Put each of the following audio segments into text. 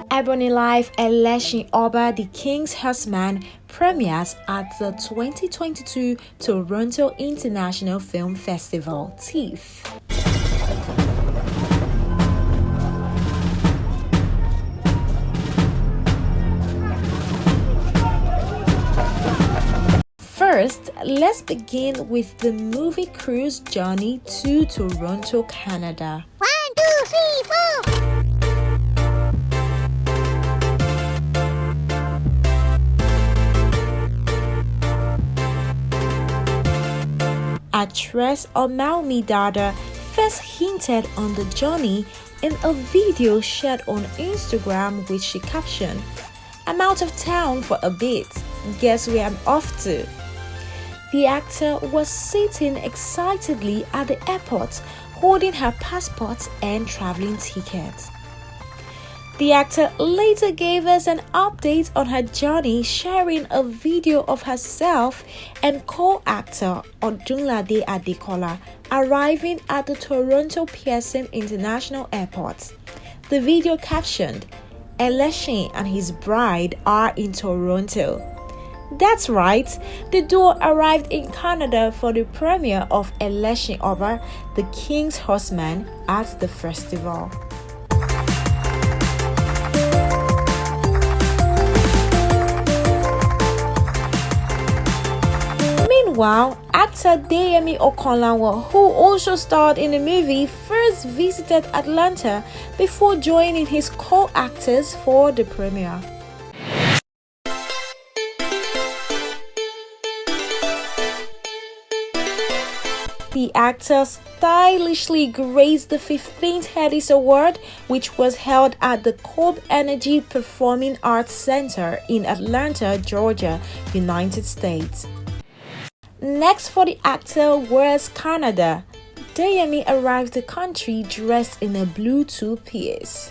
Ebony Life Elesin Oba, the King's Horseman, premieres at the 2022 Toronto International Film Festival, TIFF. First, let's begin with the movie crew's journey to Toronto, Canada. 1, 2, 3, 4. Actress Dada first hinted on the journey in a video shared on Instagram, which she captioned, "I'm out of town for a bit. Guess where I'm off to?" The actor was sitting excitedly at the airport, holding her passport and traveling tickets. The actor later gave us an update on her journey, sharing a video of herself and co-actor Odunlade Adekola arriving at the Toronto Pearson International Airport. The video captioned, "Elesin and his bride are in Toronto." That's right, the duo arrived in Canada for the premiere of Elesin Oba, the King's Horseman, at the festival. Meanwhile, actor Deyemi Okonlawo, who also starred in the movie, first visited Atlanta before joining his co-actors for the premiere. The actor stylishly graced the 15th Headies Award, which was held at the Cobb Energy Performing Arts Center in Atlanta, Georgia, United States. Next for the actor was Canada. Deyemi arrived the country dressed in a blue two-piece.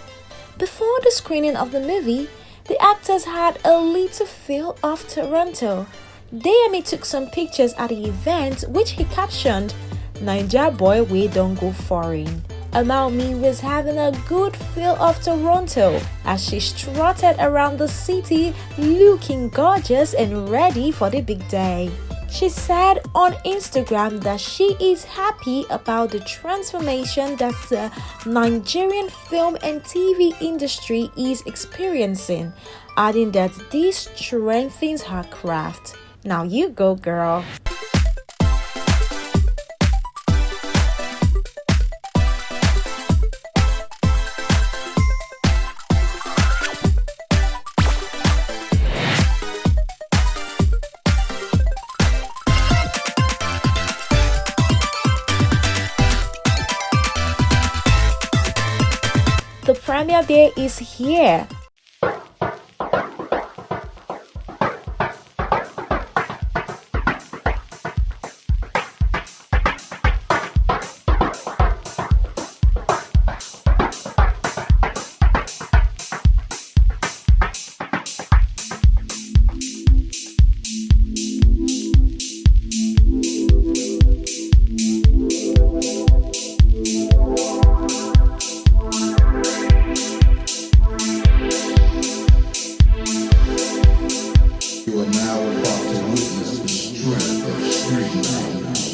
Before the screening of the movie, the actors had a little feel of Toronto. Deyemi took some pictures at the event, which he captioned, "Naija boy we don't go foreign." Amaomi was having a good feel of Toronto as she strutted around the city looking gorgeous and ready for the big day. She said on Instagram that she is happy about the transformation that the Nigerian film and TV industry is experiencing, adding that this strengthens her craft. Now you go, girl. The premiere day is here. You are now about to witness the strength of street knowledge.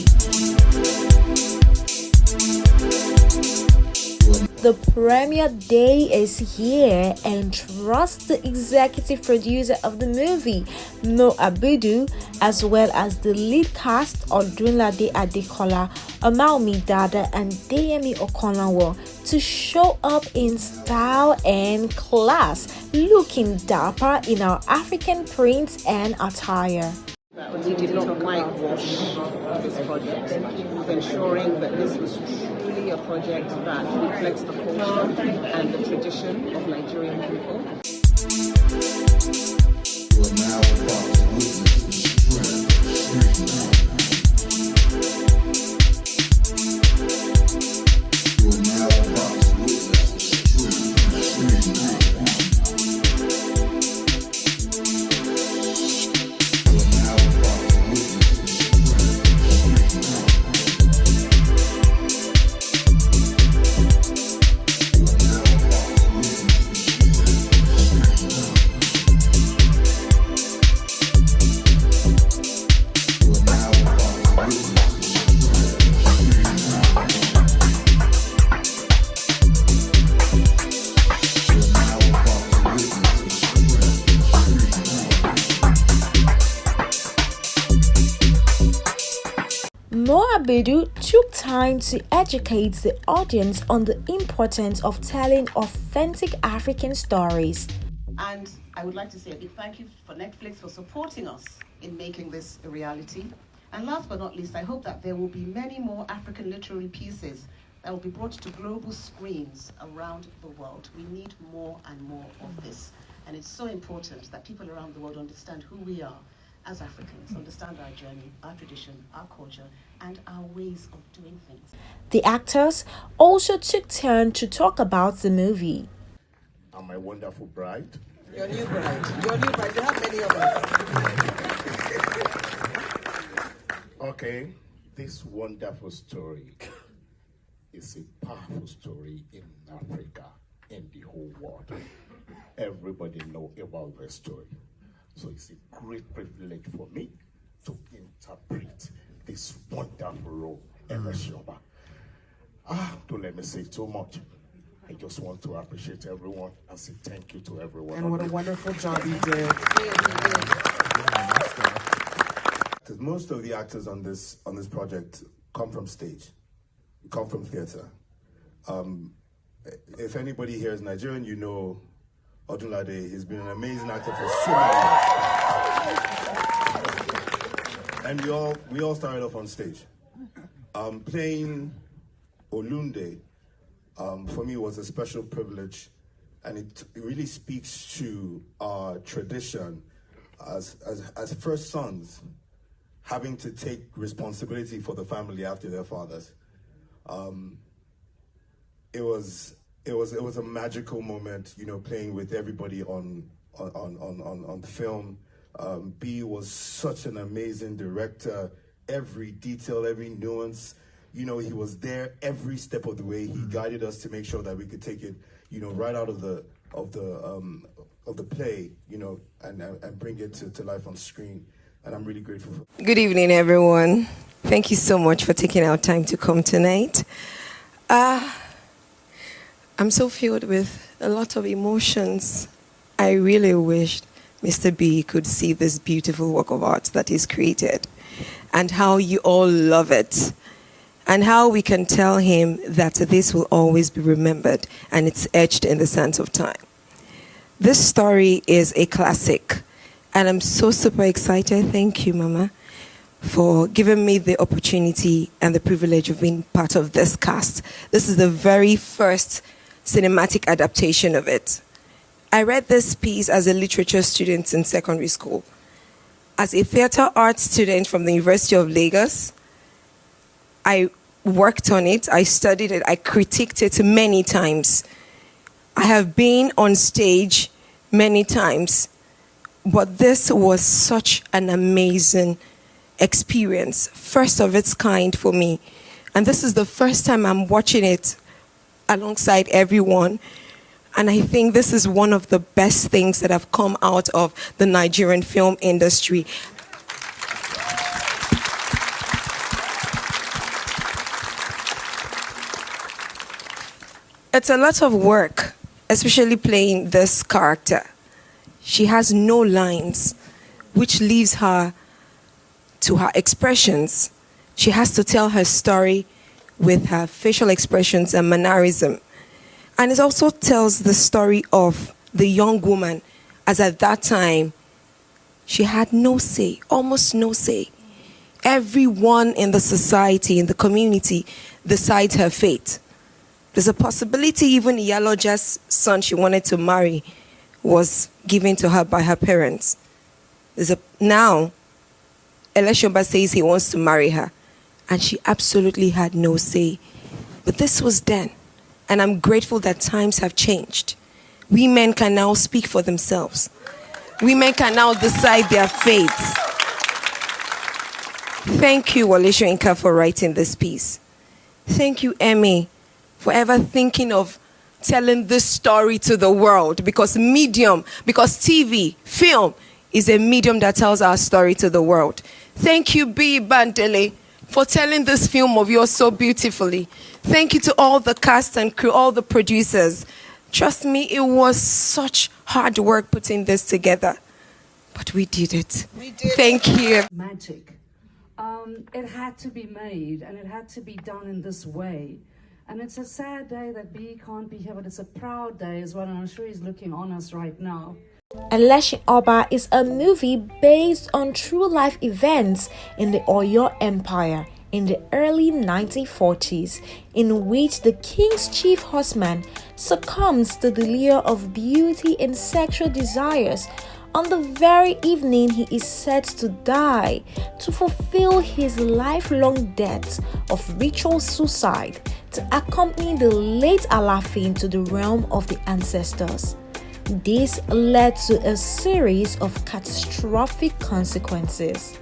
The premiere day is here, and trust the executive producer of the movie, Mo Abudu, as well as the lead cast Odunlade Adekola, Amaomi Dada, and Deyemi Okonlawo to show up in style and class, looking dapper in our African prints and attire. We did not whitewash this project, of ensuring that this was truly a project that reflects the culture and the tradition of Nigerian people. You are now about to witness the strength of street knowledge. You are now about to witness the strength of street knowledge. You are now about to witness Moabedu took time to educate the audience on the importance of telling authentic African stories. And I would like to say a big thank you for Netflix for supporting us in making this a reality. And last but not least, I hope that there will be many more African literary pieces that will be brought to global screens around the world. We need more and more of this. And it's so important that people around the world understand who we are as Africans, understand our journey, our tradition, our culture, and our ways of doing things. The actors also took turn to talk about the movie. And my wonderful bride. Your new bride. Your new bride. You have many of them. Okay, this wonderful story is a powerful story in Africa, in the whole world. Everybody know about the story. So it's a great privilege for me to interpret this wonderful role, Elesin Oba. Don't let me say too much. I just want to appreciate everyone and say thank you to everyone. And what a wonderful job you did. Most of the actors on this project come from stage, come from theater. If anybody here is Nigerian, you know Odunlade. He's been an amazing actor for so many years. And we all started off on stage. Playing Olunde for me was a special privilege, and it really speaks to our tradition as first sons, having to take responsibility for the family after their fathers. It was a magical moment, you know, playing with everybody on the film. B was such an amazing director. Every detail, every nuance, you know, he was there every step of the way. He guided us to make sure that we could take it, you know, right out of the play, you know, and bring it to life on screen. And I'm really grateful for. Good evening, everyone. Thank you so much for taking our time to come tonight. I'm so filled with a lot of emotions. I really wished Mr. B could see this beautiful work of art that he's created, and how you all love it, and how we can tell him that this will always be remembered and it's etched in the sands of time. This story is a classic, and I'm so super excited. Thank you, Mama, for giving me the opportunity and the privilege of being part of this cast. This is the very first cinematic adaptation of it. I read this piece as a literature student in secondary school. As a theater arts student from the University of Lagos, I worked on it, I studied it, I critiqued it many times. I have been on stage many times, but this was such an amazing experience, first of its kind for me. And this is the first time I'm watching it alongside everyone. And I think this is one of the best things that have come out of the Nigerian film industry. It's a lot of work, especially playing this character. She has no lines, which leaves her to her expressions. She has to tell her story with her facial expressions and mannerism. And it also tells the story of the young woman, as at that time, she had no say, almost no say. Everyone in the society, in the community, decides her fate. There's a possibility even Iyaloja's son she wanted to marry was given to her by her parents. Now, Elesin Oba says he wants to marry her, and she absolutely had no say. But this was then, and I'm grateful that times have changed. Women can now speak for themselves. Women can now decide their fates. Thank you, Wale Soyinka, for writing this piece. Thank you, Emmy, for ever thinking of telling this story to the world, because TV, film, is a medium that tells our story to the world. Thank you, B. Bandele, for telling this film of yours so beautifully. Thank you to all the cast and crew, all the producers. Trust me, it was such hard work putting this together, but we did it. Thank you. Magic. it had to be made, and it had to be done in this way. And it's a sad day that B can't be here, but it's a proud day as well, and I'm sure he's looking on us right now. Elesin Oba is a movie based on true life events in the Oyo Empire in the early 1940s, in which the king's chief horseman succumbs to the lure of beauty and sexual desires on the very evening he is set to die, to fulfill his lifelong debt of ritual suicide to accompany the late Alafin to the realm of the ancestors. This led to a series of catastrophic consequences.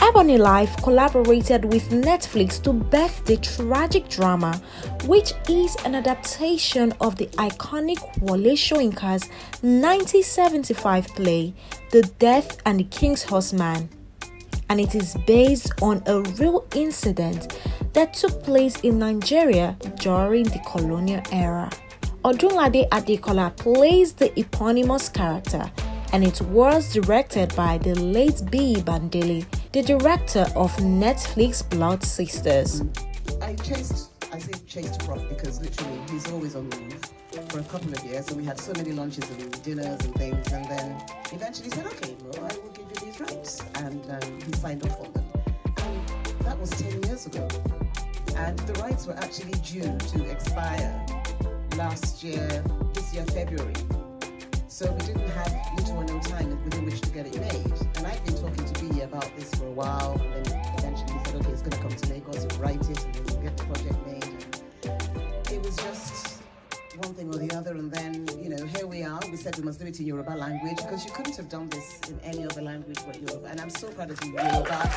Ebony Life collaborated with Netflix to birth the tragic drama, which is an adaptation of the iconic Wole Soyinka's 1975 play, The Death and the King's Horseman. And it is based on a real incident that took place in Nigeria during the colonial era. Odunlade Adekola plays the eponymous character, and it was directed by the late B. Bandele, the director of Netflix Blood Sisters. I say chased Prof because literally he's always on the move for a couple of years, and we had so many lunches and dinners and things, and then eventually said, okay, well, I will give you these rights, and he signed off on them. And that was 10 years ago, and the rights were actually due to expire this year February. So we didn't have little or no time within which to get it made. And I've been talking to B about this for a while, and then eventually he said, okay, it's going to come to Lagos, we'll write it, and then we'll get the project made. And it was just one thing or the other, and then, here we are. We said we must do it in Yoruba language, because you couldn't have done this in any other language but Yoruba. And I'm so proud of you, Yoruba.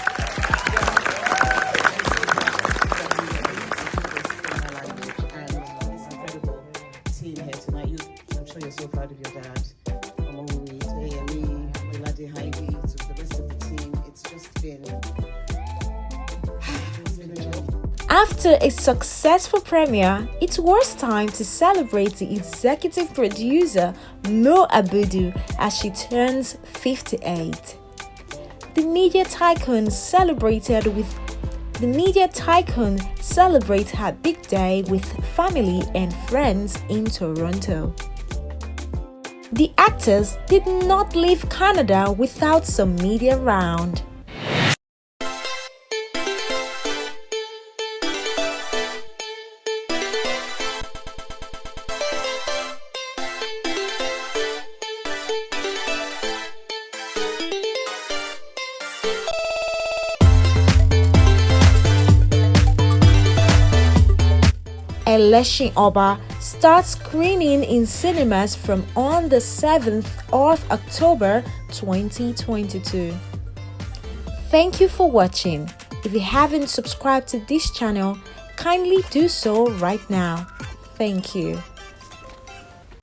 Team here tonight. I'm sure you're so proud of your dad. Among me, to AME, Olade Heidi, to the rest of the team. It's just been a job. After a successful premiere, it was time to celebrate the executive producer Mo Abudu as she turns 58. The media tycoon celebrates her big day with family and friends in Toronto. The actors did not leave Canada without some media round. Elesin Oba starts screening in cinemas from on the 7th of October 2022. Thank you for watching. If you haven't subscribed to this channel, kindly do so right now. Thank you.